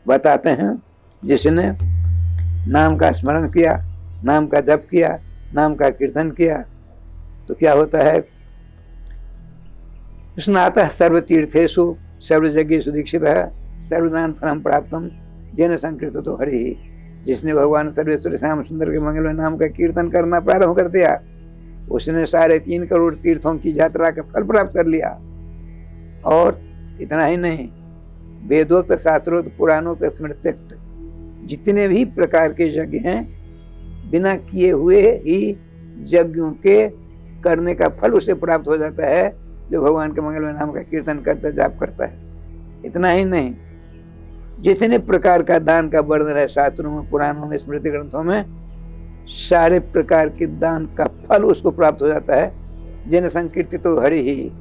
बताते हैं, जिसने नाम का स्मरण किया, नाम का जप किया, नाम का कीर्तन किया, तो क्या होता है? स्नातः सर्वतीर्थेषु सर्वयज्ञेषु दीक्षितः सर्वदान फलम प्राप्तम जेन संकीर्ततो हरि। जिसने भगवान सर्वेश्वर श्याम सुंदर के मंगल में नाम का कीर्तन करना प्रारंभ कर दिया, उसने 3.5 करोड़ तीर्थों की यात्रा का फल प्राप्त कर लिया। और इतना ही नहीं, वेदोक्त, शास्त्रोक्त, पुराणोक्त, स्मृत्योक्त जितने भी प्रकार के यज्ञ हैं, बिना किए हुए ही यज्ञों के करने का फल उसे प्राप्त हो जाता है, जो भगवान के मंगल में नाम का कीर्तन करता है, जाप करता है। इतना ही नहीं, जितने प्रकार का दान का वर्णन है शास्त्रों में, पुराणों में, स्मृति ग्रंथों में, सारे प्रकार के दान का फल उसको प्राप्त हो जाता है। जिन संकीर्तितो हरि ही।